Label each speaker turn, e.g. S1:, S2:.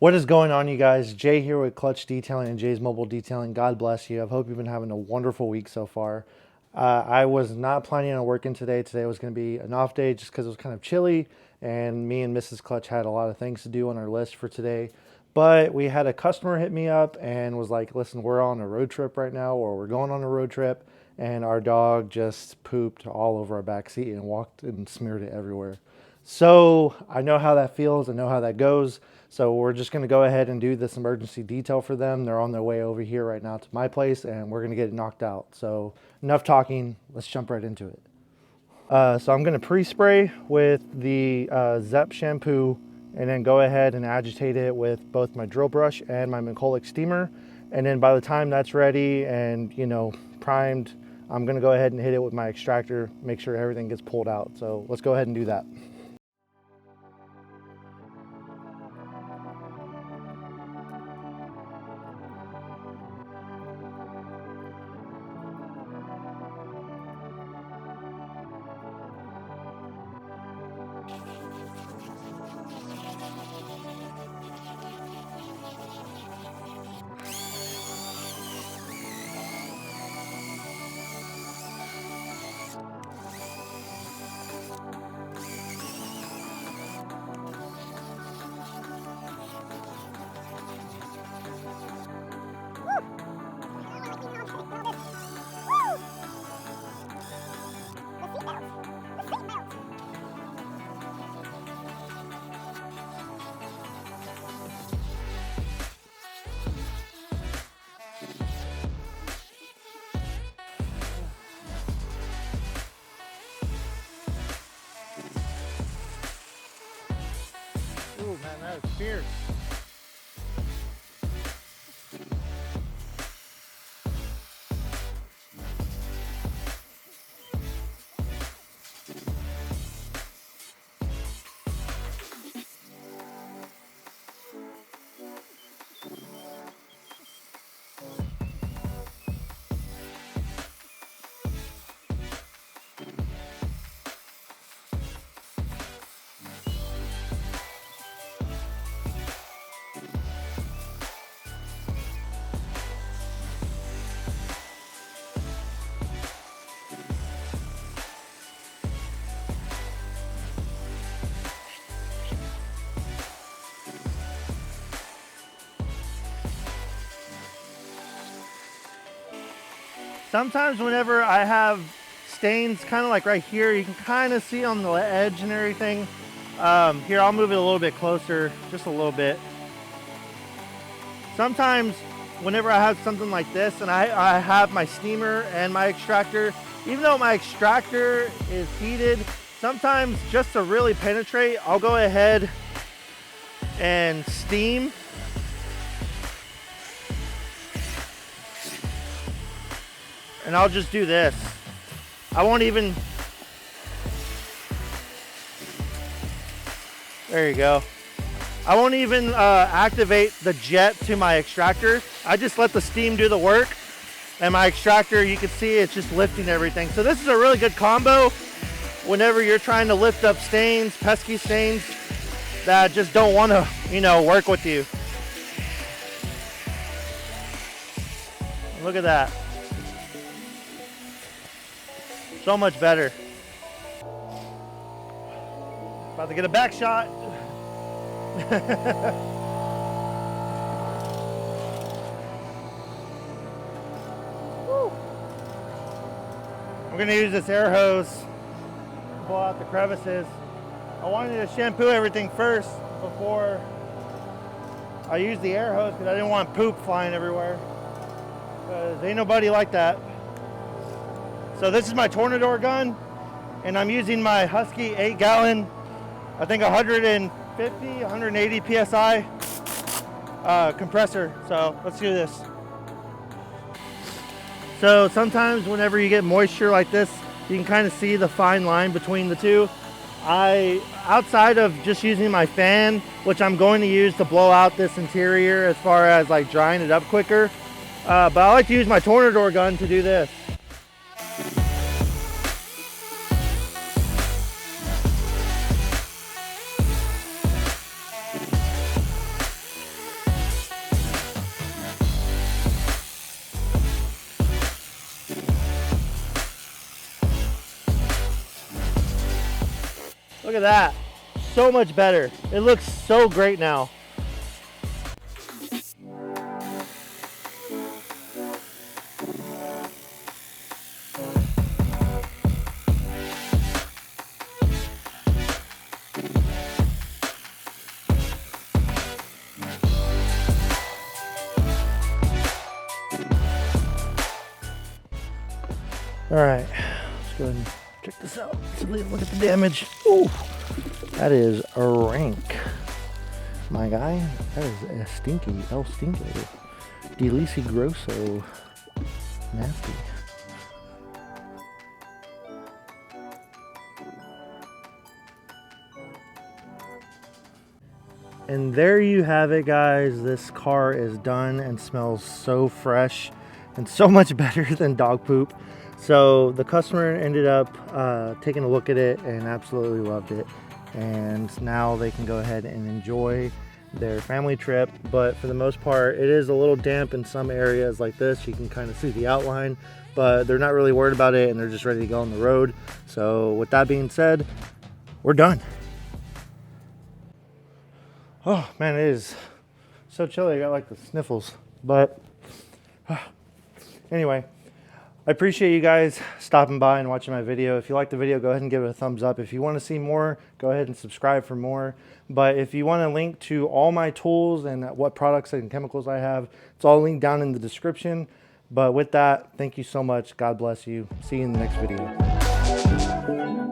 S1: What is going on, you guys? Jay here with Clutch Detailing and Jay's Mobile Detailing. God bless you. I hope you've been having a wonderful week so far. I was not planning on working today. Today was going to be an off day just because it was kind of chilly, and me and Mrs. Clutch had a lot of things to do on our list for today. But we had a customer hit me up and was like, listen, we're on a road trip right now, or we're going on a road trip, and our dog just pooped all over our back seat and walked and smeared it everywhere. So I know how that feels. I know how that goes. So we're just going to go ahead and do this emergency detail for them. They're on their way over here right now to my place, and we're going to get it knocked out. So enough talking. Let's jump right into it. So I'm going to pre-spray with the Zep shampoo, and then go ahead and agitate it with both my drill brush and my Mchulloch steamer. And then by the time that's ready and, primed, I'm going to go ahead and hit it with my extractor, make sure everything gets pulled out. So let's go ahead and do that. Ooh, man, that is fierce. Sometimes whenever I have stains kind of like right here, you can kind of see on the edge and everything. Here, I'll move it a little bit closer, just a little bit. Sometimes whenever I have something like this and I have my steamer and my extractor, even though my extractor is heated, sometimes just to really penetrate, I'll go ahead and steam. And I'll just do this. I won't even, there you go. I won't even activate the jet to my extractor. I just let the steam do the work. And my extractor, you can see it's just lifting everything. So this is a really good combo whenever you're trying to lift up stains, pesky stains that just don't want to, work with you. Look at that. So much better. About to get a back shot. I'm gonna use this air hose to pull out the crevices. I wanted to shampoo everything first before I use the air hose because I didn't want poop flying everywhere. Because ain't nobody like that. So this is my Tornador gun, and I'm using my Husky 8-gallon, I think 150, 180 PSI compressor. So let's do this. So sometimes whenever you get moisture like this, you can kind of see the fine line between the two. Outside of just using my fan, which I'm going to use to blow out this interior as far as like drying it up quicker, but I like to use my Tornador gun to do this. Look at that. So much better. It looks so great now. All right, let's go ahead and check this out. Look at the damage. Ooh, that is a rank. My guy, that is a stinky, El Stinky. Delisi Grosso. Nasty. And there you have it, guys. This car is done and smells so fresh and so much better than dog poop. So the customer ended up taking a look at it and absolutely loved it. And now they can go ahead and enjoy their family trip. But for the most part, it is a little damp in some areas like this. You can kind of see the outline, but they're not really worried about it and they're just ready to go on the road. So with that being said, we're done. Oh man, it is so chilly. I got like the sniffles, but anyway, I appreciate you guys stopping by and watching my video. If you like the video, go ahead and give it a thumbs up. If you want to see more, go ahead and subscribe for more. But if you want a link to all my tools and what products and chemicals I have, it's all linked down in the description. But with that, thank you so much. God bless you. See you in the next video.